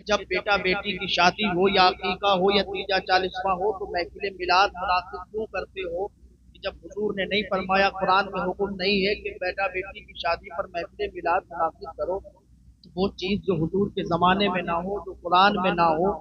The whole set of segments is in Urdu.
جب بیٹا بیٹی کی شادی ہو یا عقیقہ ہو یا تیجا چالیسواں ہو تو محفل میلاد منعقد کیوں کرتے ہو؟ کہ جب حضور نے نہیں فرمایا، قرآن میں حکم نہیں ہے کہ بیٹا بیٹی کی شادی پر محفل میلاد منعقد کرو، تو وہ چیز جو حضور کے زمانے میں نہ ہو، جو قرآن میں نہ ہو،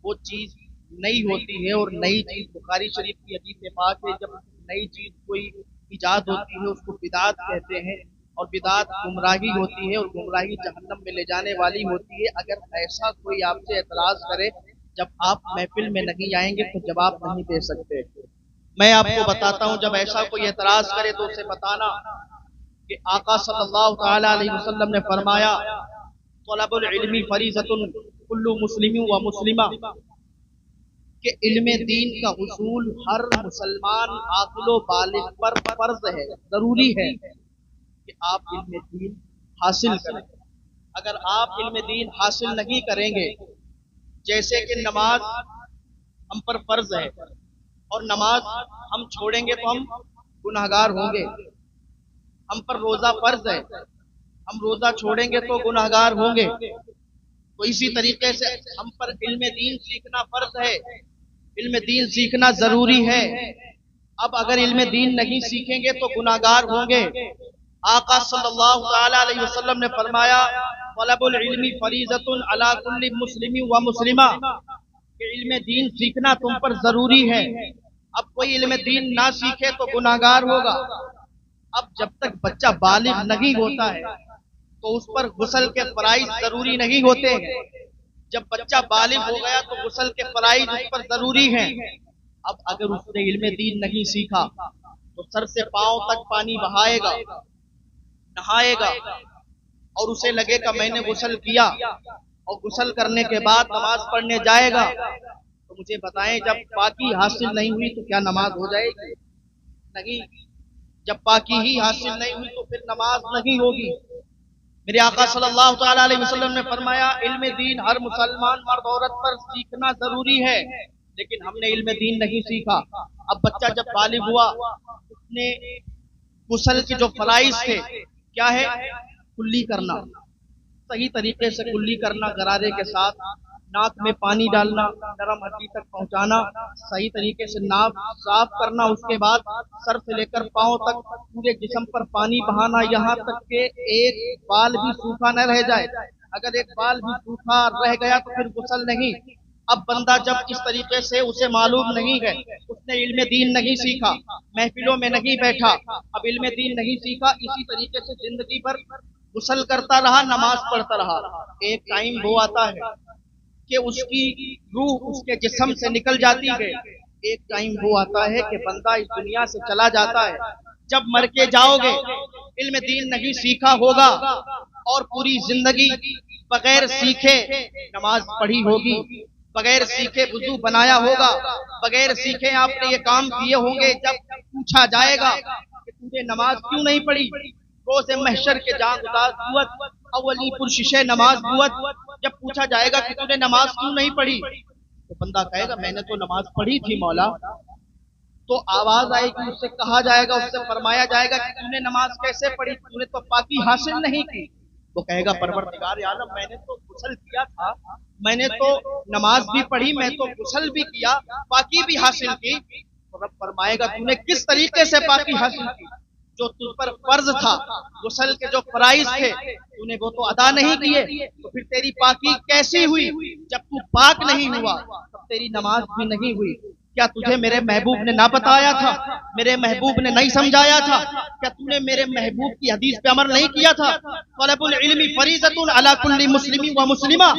وہ چیز نئی ہوتی ہے۔ اور نئی چیز بخاری شریف کی حدیث پاک ہے، جب نئی چیز کوئی ایجاد ہوتی ہے اس کو بدعت کہتے ہیں، اور بدعت گمراہی ہوتی ہے، اور گمراہی جہنم میں لے جانے والی ہوتی ہے۔ اگر ایسا کوئی آپ سے اعتراض کرے جب آپ محفل میں نہیں آئیں گے تو جواب نہیں دے سکتے۔ میں آپ کو بتاتا ہوں، جب ایسا کوئی اعتراض کرے تو اسے بتانا کہ آقا صلی اللہ تعالی علیہ وسلم نے فرمایا طلب العلم فریضۃ کل مسلم و مسلمہ، کہ علم دین کا حصول ہر مسلمان عاقل و بالغ پر فرض ہے، ضروری ہے کہ آپ علم دین حاصل کریں۔ اگر آپ علم دین حاصل نہیں کریں گے، جیسے کہ نماز ہم پر فرض ہے اور نماز ہم چھوڑیں گے تو ہم گناہگار ہوں گے، ہم پر روزہ فرض ہے، ہم روزہ چھوڑیں گے تو گناہگار ہوں گے، تو اسی طریقے سے ہم پر علم دین سیکھنا فرض ہے، علم دین سیکھنا ضروری ہے۔ اب اگر علم دین نہیں سیکھیں گے تو گناہگار ہوں گے۔ آقا صلی اللہ تعالی علیہ وسلم نے فرمایا طلب العلم فریضۃ علی کل مسلم و مسلمہ، کہ علم دین سیکھنا تم پر ضروری ہے۔ اب کوئی علم دین نہ سیکھے تو گناہگار ہوگا۔ اب جب تک بچہ بالغ نہیں ہوتا ہے تو اس پر غسل کے فرائض ضروری نہیں ہوتے ہیں۔ جب بچہ بالغ ہو گیا تو غسل کے فرائض اس پر ضروری ہیں۔ اب اگر اس نے علم دین نہیں سیکھا تو سر سے پاؤں تک پانی بہائے گا، نہائے گا، اور اسے لگے گا میں نے غسل کیا، اور غسل کرنے کے بعد نماز پڑھنے جائے گا، تو مجھے بتائیں جب پاکی حاصل نہیں ہوئی تو کیا نماز ہو جائے گی؟ نہیں۔ جب پاکی ہی حاصل نہیں ہوئی تو پھر نماز نہیں ہوگی۔ میرے آقا صلی اللہ تعالی علیہ وسلم نے فرمایا علم دین ہر مسلمان مرد عورت پر سیکھنا ضروری ہے، لیکن ہم نے علم دین نہیں سیکھا۔ اب بچہ جب بالغ ہوا، اس نے غسل کے جو فرائض تھے کیا ہے؟ کلی کرنا، صحیح طریقے سے کلی کرنا، غرارے کے ساتھ ناک میں پانی ڈالنا، نرم ہڈی تک پہنچانا، صحیح طریقے سے ناک صاف کرنا، اس کے بعد سر سے لے کر پاؤں تک پورے جسم پر پانی بہانا، یہاں تک کہ ایک بال بھی سوکھا نہ رہ جائے۔ اگر ایک بال بھی سوکھا رہ گیا تو پھر غسل نہیں۔ اب بندہ جب اس طریقے سے اسے معلوم نہیں ہے، اس نے علم دین نہیں سیکھا، محفلوں میں نہیں بیٹھا، اب علم دین نہیں سیکھا، اسی طریقے سے زندگی بھر غسل کرتا رہا، نماز پڑھتا رہا، ایک ٹائم وہ آتا ہے کہ اس کی روح اس کے جسم سے نکل جاتی ہے، ایک ٹائم وہ آتا ہے کہ بندہ اس دنیا سے چلا جاتا ہے۔ جب مر کے جاؤ گے، علم دین نہیں سیکھا ہوگا اور پوری زندگی بغیر سیکھے نماز پڑھی ہوگی، بغیر سیکھے وضو بنایا ہوگا، بغیر سیکھے آپ نے یہ کام کیے ہوں گے۔ جب پوچھا جائے گا کہ تم نے نماز کیوں نہیں پڑھی، روز محشر کے جان گداز بوت اولی پرشش نماز بوت، جب پوچھا جائے گا کہ تم نے نماز کیوں نہیں پڑھی، تو بندہ کہے گا میں نے تو نماز پڑھی تھی مولا۔ تو آواز آئے گی، اس سے کہا جائے گا، اس سے فرمایا جائے گا کہ تم نے نماز کیسے پڑھی، تم نے تو پاکی حاصل نہیں کی۔ وہ کہے گا پروردگار عالم میں نے تو غسل کیا تھا، میں نے تو نماز بھی پڑھی، میں تو غسل بھی کیا، پاکی بھی حاصل کی۔ تو رب فرمائے گا تم نے کس طریقے سے پاکی حاصل کی؟ جو تجھ پر فرض تھا، غسل کے جو فرائض تھے تو نے وہ تو ادا نہیں کیے، تو پھر تیری پاکی کیسی ہوئی؟ جب تو پاک نہیں ہوا تب تیری نماز بھی نہیں ہوئی۔ کیا تجھے میرے محبوب نے نہ بتایا تھا، میرے محبوب نے نہیں سمجھایا تھا؟ کیا تو نے میرے محبوب کی حدیث پہ عمل نہیں کیا تھا؟ طلب العلم فریضۃ علی کل مسلم و مسلمہ،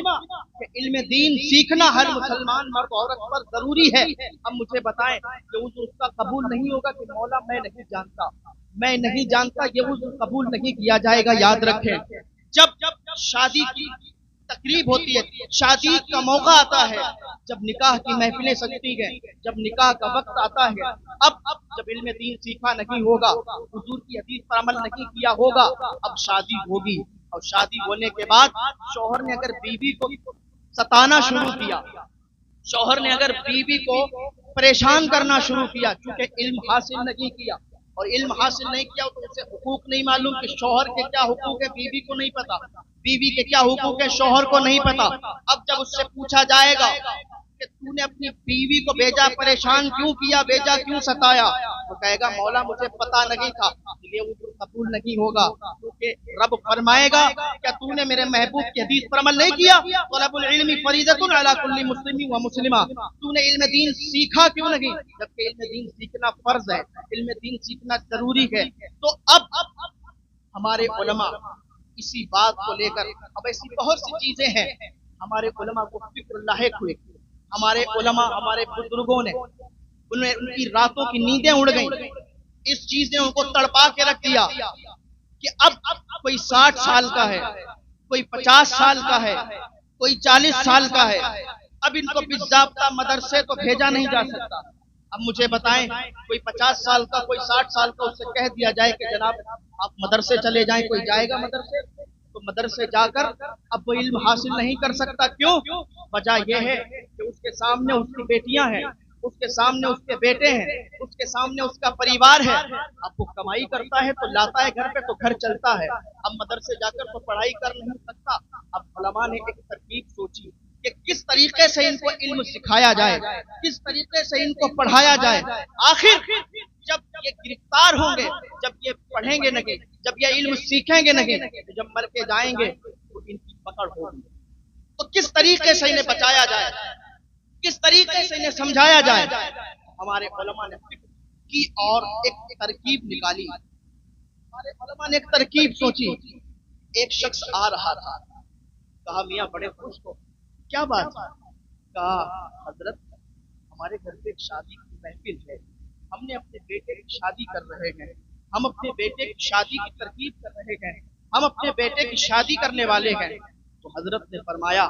کہ علم دین سیکھنا ہر مسلمان مرد عورت پر ضروری ہے۔ اب مجھے بتائیں کہ اس کا قبول نہیں ہوگا کہ مولا میں نہیں جانتا، میں نہیں جانتا، یہ عذر قبول نہیں کیا جائے گا۔ یاد رکھیں جب شادی کی تقریب ہوتی ہے، شادی کا موقع آتا ہے، جب نکاح کی محفلیں سجتی ہیں، جب نکاح کا وقت آتا ہے، اب جب علم دین سیکھا نہیں ہوگا، حضور کی حدیث پر عمل نہیں کیا ہوگا، اب شادی ہوگی، اور شادی ہونے کے بعد شوہر نے اگر بیوی کو ستانا شروع کیا، شوہر نے اگر بیوی کو پریشان کرنا شروع کیا، چونکہ علم حاصل نہیں کیا، اور علم حاصل نہیں کیا تو اسے حقوق نہیں معلوم کہ شوہر کے کیا حقوق ہے، بیوی کو نہیں پتا، بیوی کے کیا حقوق ہے، شوہر کو نہیں پتا۔ اب جب اس سے پوچھا جائے گا کہ تو نے اپنی بیوی کو بھیجا پریشان کیوں کیا، بھیجا کیوں ستایا، تو کہے گا مولا مجھے پتا نہیں تھا، یہ عذر قبول نہیں ہوگا، کیونکہ رب فرمائے گا کیا تو نے میرے محبوب کی حدیث پر عمل نہیں کیا، طلب العلم فریضۃ علی کل مسلم و مسلمہ، تو نے علم دین سیکھا کیوں نہیں، جبکہ علم دین سیکھنا فرض ہے، علم دین سیکھنا ضروری ہے۔ تو اب ہمارے علماء اسی بات کو لے کر، اب ایسی بہت سی چیزیں ہیں ہمارے علماء کو فکر لاحق ہوئے، ہمارے علماء ہمارے بزرگوں نے ان کی راتوں کی نیندیں اڑ گئیں، اس چیز نے ان کو تڑپا کے رکھ دیا کہ اب کوئی 60 سال کا ہے، کوئی 50 سال کا ہے، کوئی 40 سال کا ہے، اب ان کو باضابطہ مدرسے تو بھیجا نہیں جا سکتا۔ اب مجھے بتائیں کوئی 50 سال کا، کوئی 60 سال کا، اس سے کہہ دیا جائے کہ جناب آپ مدرسے چلے جائیں، کوئی جائے گا مدرسے؟ تو مدرسے جا کر اب وہ علم حاصل نہیں کر سکتا، کیوں؟ وجہ یہ ہے کہ اس کے سامنے اس کی بیٹیاں ہیں، اس کے سامنے اس کے بیٹے ہیں، اس کے سامنے اس کا پریوار ہے، اب وہ کمائی کرتا ہے تو لاتا ہے گھر پہ تو گھر چلتا ہے، اب مدرسے جا کر تو پڑھائی کر نہیں سکتا۔ اب علماء نے ایک ترکیب سوچی کہ کس طریقے سے ان کو علم سکھایا جائے، کس طریقے سے ان کو پڑھایا جائے۔ آخر جب یہ گرفتار ہوں گے، جب یہ پڑھیں گے نہیں، جب یہ علم سیکھیں گے نہیں، جب مر کے جائیں گے تو ان کی پکڑ ہوگی، تو کس طریقے سے انہیں بچایا جائے، کس طریقے سے انہیں سمجھایا جائے۔ ہمارے علماء نے فکر کی اور ایک ترکیب نکالی، ہمارے علماء نے ایک ترکیب سوچی۔ ایک شخص آ رہا تھا، کہا میاں بڑے خوش ہو، کیا بات ہے؟ کہا حضرت ہمارے گھر پہ ایک شادی کی محفل ہے، ہم نے اپنے بیٹے کی شادی کر رہے ہیں، ہم اپنے بیٹے کی شادی کی ترکیب کر رہے ہیں، ہم اپنے بیٹے کی شادی کرنے والے ہیں۔ تو حضرت نے فرمایا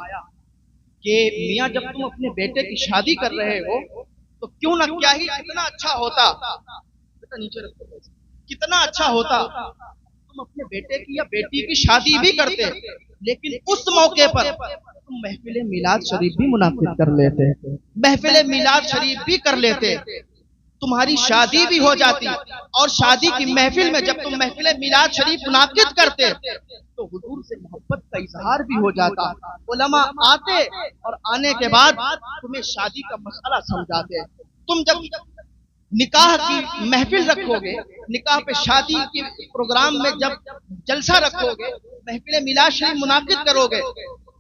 کہ میاں جب تم اپنے بیٹے کی شادی کر رہے ہو تو کیوں نہ، کیا ہی کتنا اچھا ہوتا، بیٹا نیچے رکھو، کتنا اچھا ہوتا تم اپنے بیٹے کی یا بیٹی کی شادی بھی کرتے، لیکن اس موقع پر تم محفل میلاد شریف بھی منعقد کر لیتے، محفل میلاد شریف بھی کر لیتے، تمہاری شادی بھی ہو جاتی، اور شادی کی محفل میں جب تم محفل میلاد شریف منعقد کرتے تو حضور سے محبت کا اظہار بھی ہو جاتا، علماء آتے اور آنے کے بعد تمہیں شادی کا مسئلہ سمجھاتے۔ تم جب نکاح کی محفل رکھو گے، نکاح پہ شادی کی پروگرام میں جب جلسہ رکھو گے، محفل میلاد شریف منعقد کرو گے،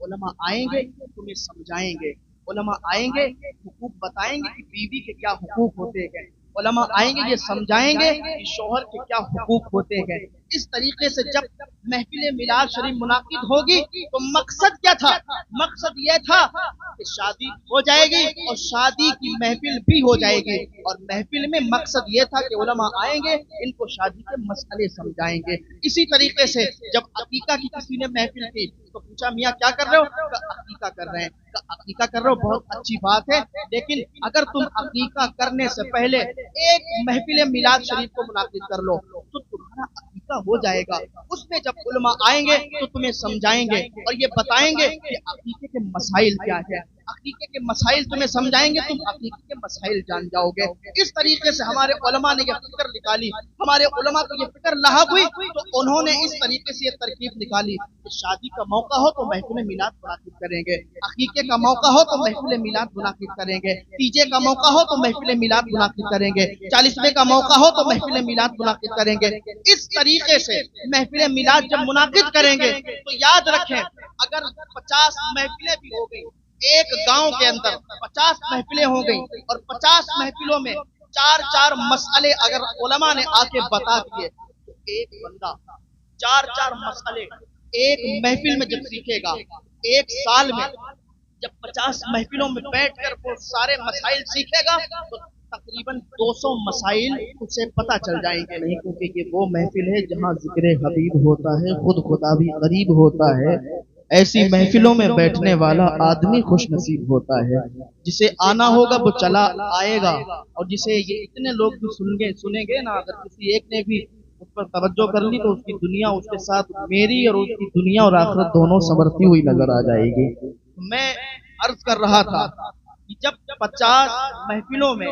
علماء آئیں گے تمہیں سمجھائیں گے، علماء آئیں گے حقوق بتائیں گے کہ بیوی کے کیا حقوق ہوتے ہیں، علماء آئیں گے یہ سمجھائیں گے کہ شوہر کے کیا حقوق ہوتے ہیں۔ اس طریقے سے جب محفل میلاد شریف منعقد ہوگی تو مقصد کیا تھا؟ مقصد یہ تھا کہ شادی ہو جائے گی اور شادی کی محفل بھی ہو جائے گی، اور محفل میں مقصد یہ تھا کہ علماء آئیں گے ان کو شادی کے مسئلے سمجھائیں گے۔ اسی طریقے سے جب عقیقہ کی کسی نے محفل کی تو پوچھا میاں کیا کر رہے ہو؟ عقیقہ کر رہے ہیں۔ عقیقہ کر رہے ہو بہت اچھی بات ہے، لیکن اگر تم عقیقہ کرنے سے پہلے ایک محفل میلاد شریف کو منعقد کر لو تو تمہارا عقیقہ ہو جائے گا، اس میں جب علماء آئیں گے تو تمہیں سمجھائیں گے اور یہ بتائیں گے کہ عقیقے کے مسائل کیا ہے، عقیقے کے مسائل تمہیں سمجھائیں گے، تم عقیقے کے مسائل جان جاؤ گے۔ اس طریقے سے ہمارے علماء نے یہ فکر نکالی، ہمارے علماء کو یہ فکر لاحق ہوئی تو انہوں نے اس طریقے سے یہ ترکیب نکالی کہ شادی کا موقع ہو تو محفل میلاد منعقد کریں گے، عقیقے کا موقع ہو تو محفل میلاد منعقد کریں گے، تیجے کا موقع ہو تو محفل میلاد منعقد کریں گے، 40ویں کا موقع ہو تو محفل میلاد منعقد کریں گے۔ اس طریقے سے محفل میلاد جب منعقد کریں گے تو یاد رکھیں اگر 50 محفلیں بھی ہو گئی، ایک گاؤں کے اندر 50 محفلیں ہو گئی اور 50 محفلوں میں 4 مسئلے اگر علماء نے آ کے بتا دیے تو ایک بندہ 4 مسئلے ایک محفل میں جب سیکھے گا، ایک سال میں جب 50 محفلوں میں بیٹھ کر وہ سارے مسائل سیکھے گا تو تقریباً 200 مسائل اسے پتہ چل جائیں گے۔ نہیں کیونکہ یہ وہ محفل ہے جہاں ذکر حبیب ہوتا ہے، خود خدا بھی غریب ہوتا ہے، ایسی محفلوں میں بیٹھنے والا آدمی خوش نصیب ہوتا ہے، جسے آنا ہوگا وہ چلا آئے گا، اور جسے یہ اتنے لوگ بھی سنیں گے نا، اگر کسی ایک نے بھی اس پر توجہ کر لی تو اس کی دنیا اس کے ساتھ میری اور اس کی دنیا اور آخرت دونوں سنورتی ہوئی نظر آ جائے گی۔ میں عرض کر رہا تھا کہ جب 50 محفلوں میں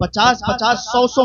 50-50, 100-100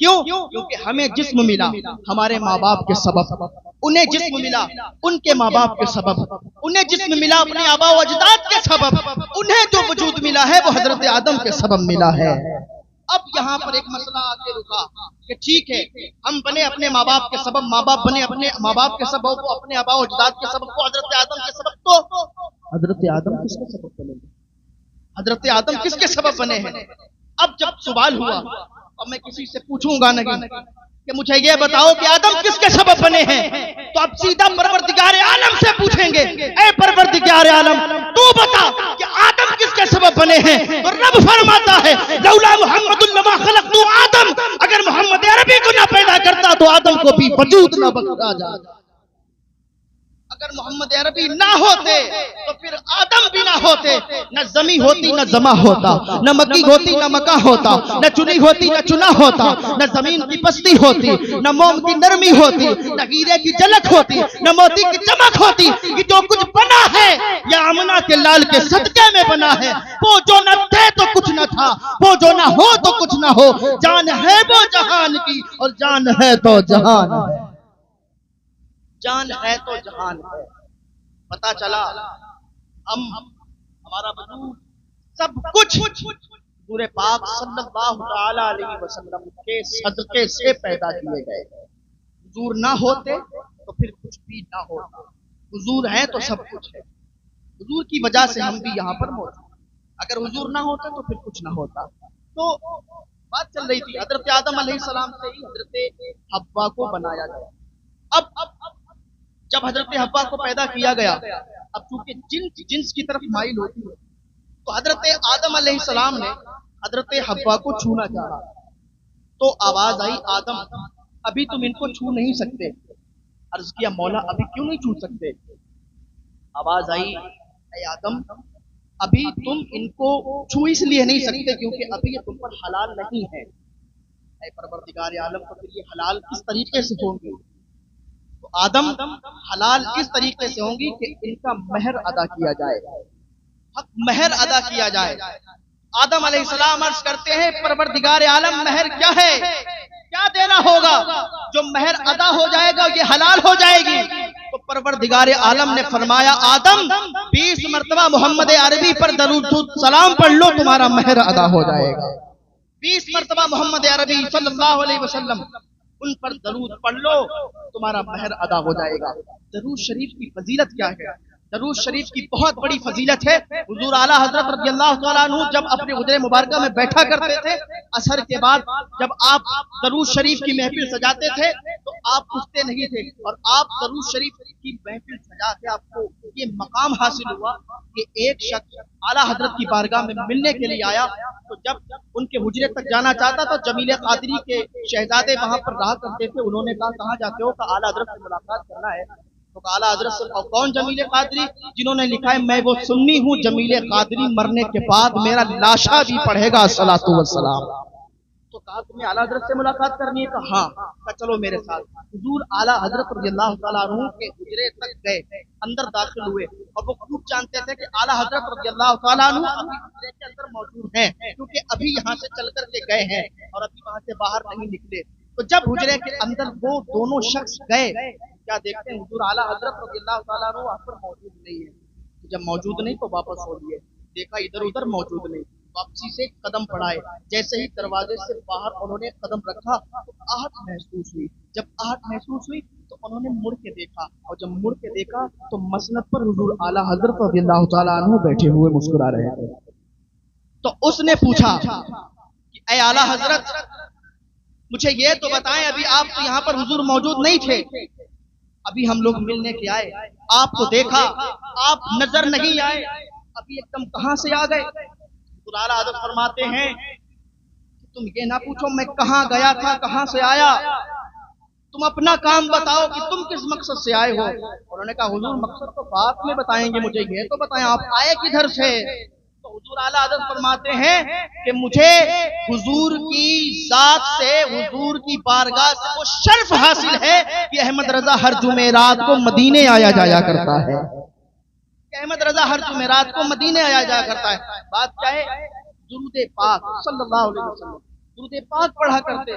کیوں؟ کیونکہ ہمیں جسم ملا ہمارے ماں باپ کے سبب، انہیں جسم ملا ان کے ماں باپ کے سبب، انہیں جسم ملا اپنے آبا و اجداد کے سبب، انہیں جو وجود ملا ہے وہ حضرت آدم کے سبب ملا ہے۔ اب یہاں پر ایک مسئلہ آ کے رکا کہ ٹھیک ہے ہم بنے اپنے ماں باپ کے سبب، ماں باپ بنے اپنے ماں باپ کے سبب، وہ اپنے آبا و اجداد کے سبب، وہ حضرت آدم کے سبب، تو حضرت آدم کس کے سبب بنے؟ حضرت آدم کس کے سبب بنے ہیں؟ اب جب سوال ہوا اور میں کسی سے پوچھوں گا نہیں کہ مجھے یہ بتاؤ کہ آدم کس کے سبب بنے ہیں، تو اب سیدھا پروردگار عالم سے پوچھیں گے اے پروردگار عالم تو بتا کہ آدم کس کے سبب بنے ہیں؟ تو رب فرماتا ہے لولا محمد لما خلقت آدم، اگر محمد عربی کو نہ پیدا کرتا تو آدم کو بھی وجود نہ بخشا جاتا۔ اگر محمد عربی نہ ہوتے تو پھر آدم بھی نہ ہوتے، نہ زمیں ہوتی نہ زما ہوتا، نہ مکی ہوتی نہ مکا ہوتا، نہ چنی ہوتی نہ چنا ہوتا، نہ زمین کی پستی ہوتی، نہ موم کی نرمی ہوتی، نہ ہیرے کی جھلک ہوتی، نہ موتی کی چمک ہوتی۔ یہ جو کچھ بنا ہے یہ آمنہ کے لال کے صدقے میں بنا ہے۔ وہ جو نہ تھے تو کچھ نہ تھا، وہ جو نہ ہو تو کچھ نہ ہو، جان ہے وہ جہان کی اور جان ہے تو جہان ہے، جان ہے تو جہان ہے۔ پتا چلا ہمارا وجود سب کچھ حضور پاک صلی اللہ تعالی علیہ وسلم کے صدقے سے پیدا کیے گئے۔ حضور نہ ہوتے تو پھر کچھ بھی نہ ہوتا، حضور ہے تو سب کچھ ہے، حضور کی وجہ سے ہم بھی یہاں پر موجود ہیں۔ اگر حضور نہ ہوتے تو پھر کچھ نہ ہوتا۔ تو بات چل رہی تھی حضرت آدم علیہ السلام سے ہی حضرت حوا کو بنایا گیا۔ اب جب حضرت حوا کو پیدا کیا گیا، اب چونکہ جنس کی طرف مائل ہوتی ہے تو حضرت آدم علیہ السلام نے حضرت حوا کو چھونا چاہا، تو آواز آئی آدم ابھی تم ان کو چھو نہیں سکتے۔ عرض کیا مولا ابھی کیوں نہیں چھو سکتے؟ آواز آئی اے آدم ابھی تم ان کو چھو اس لیے نہیں سکتے کیونکہ ابھی یہ تم پر حلال نہیں ہے۔ اے پروردگار عالم تو پھر یہ حلال کس طریقے سے ہوں گے؟ تو آدم حلال اس طریقے سے ہوں گی کہ ان کا مہر ادا کیا جائے، حق مہر ادا کیا جائے۔ آدم علیہ السلام عرض کرتے ہیں پروردگار عالم مہر کیا ہے؟ کیا دینا ہوگا؟ جو مہر ادا ہو جائے گا یہ حلال ہو جائے گی۔ تو پروردگار عالم نے فرمایا آدم 20 مرتبہ محمد عربی پر درود سلام پڑھ لو تمہارا مہر ادا ہو جائے گا۔ 20 مرتبہ محمد عربی صلی اللہ علیہ وسلم ان پر درود پڑھ لو تمہارا مہر ادا ہو جائے گا۔ درود شریف کی فضیلت کیا ہے؟ درود شریف کی بہت بڑی فضیلت ہے۔ حضور اعلیٰ حضرت رضی اللہ تعالیٰ عنہ جب اپنے حجرہ مبارکہ میں بیٹھا کرتے تھے، عصر کے بعد جب آپ درود شریف کی محفل سجاتے تھے تو آپ اٹھتے نہیں تھے، اور آپ درود شریف کی محفل سجا کے آپ کو یہ مقام حاصل ہوا کہ ایک شخص اعلیٰ حضرت کی بارگاہ میں ملنے کے لیے آیا، تو جب ان کے حجرے تک جانا چاہتا تو جمیل قادری کے شہزادے وہاں پر رہا کرتے تھے، انہوں نے کہا کہاں جاتے ہو؟ کہ اعلیٰ حضرت سے ملاقات کرنا ہے۔ تو اعلیٰ حضرت سے اور کون جمیل قادری؟ جنہوں نے لکھا ہے میں وہ سنی ہوں جمیل قادری مرنے کے بعد میرا لاشا بھی پڑھے گا الصلوۃ والسلام۔ تو کہا تمہیں اعلیٰ حضرت سے ملاقات کرنی ہے؟ کہا ہاں۔ کہا چلو میرے ساتھ۔ حضور اعلیٰ حضرت رضی اللہ تعالیٰ عنہ کے حجرے تک گئے، اندر داخل ہوئے، اور وہ خوب جانتے تھے کہ اعلیٰ حضرت رضی اللہ تعالیٰ عنہ ابھی حجرے کے اندر موجود ہیں، کیونکہ ابھی یہاں سے چل کر کے گئے ہیں اور ابھی وہاں سے باہر نہیں نکلے۔ تو جب حجرے کے اندر وہ دونوں شخص گئے، کیا دیکھتے ہیں حضور اعلیٰ حضرت رضی اللہ تعالیٰ عنہ وہاں پر موجود نہیں ہے۔ جب موجود نہیں تو واپس ہو لیے، دیکھا ادھر ادھر موجود نہیں، واپسی سے قدم بڑھائے، جیسے ہی دروازے سے باہر انہوں نے قدم رکھا تو آہٹ محسوس ہوئی۔ جب آہٹ محسوس ہوئی تو انہوں نے مڑ کے دیکھا، اور جب مڑ کے دیکھا تو مسند پر حضور اعلیٰ حضرت رضی اللہ تعالیٰ عنہ بیٹھے ہوئے مسکرا رہے تھے۔ تو اس نے پوچھا کہ اے اعلیٰ حضرت مجھے یہ تو بتائیں، ابھی آپ تو یہاں پر حضور موجود نہیں تھے، ابھی ہم لوگ ملنے کے آئے، آپ کو دیکھا آپ نظر نہیں آئے، ابھی ایک دم کہاں سے آ گئے؟ حضور اعلیٰ حضرت فرماتے ہیں تم یہ نہ پوچھو میں کہاں گیا تھا کہاں سے آیا، تم اپنا کام بتاؤ کہ تم کس مقصد سے آئے ہو۔ انہوں نے کہا حضور مقصد تو بعد میں بتائیں گے، مجھے یہ تو بتائیں آپ آئے کدھر سے؟ تو حضور اعلیٰ حضرت فرماتے ہیں کہ مجھے حضور کی ذات سے، حضور کی بارگاہ سے وہ شرف حاصل ہے کہ احمد رضا ہر جمعرات کو مدینے آیا جایا کرتا ہے، کہ احمد رضا ہر جمعرات کو مدینے آیا جایا کرتا ہے۔ بات کیا ہے؟ درود پاک صلی اللہ علیہ وسلم، درود پاک پڑھا کرتے،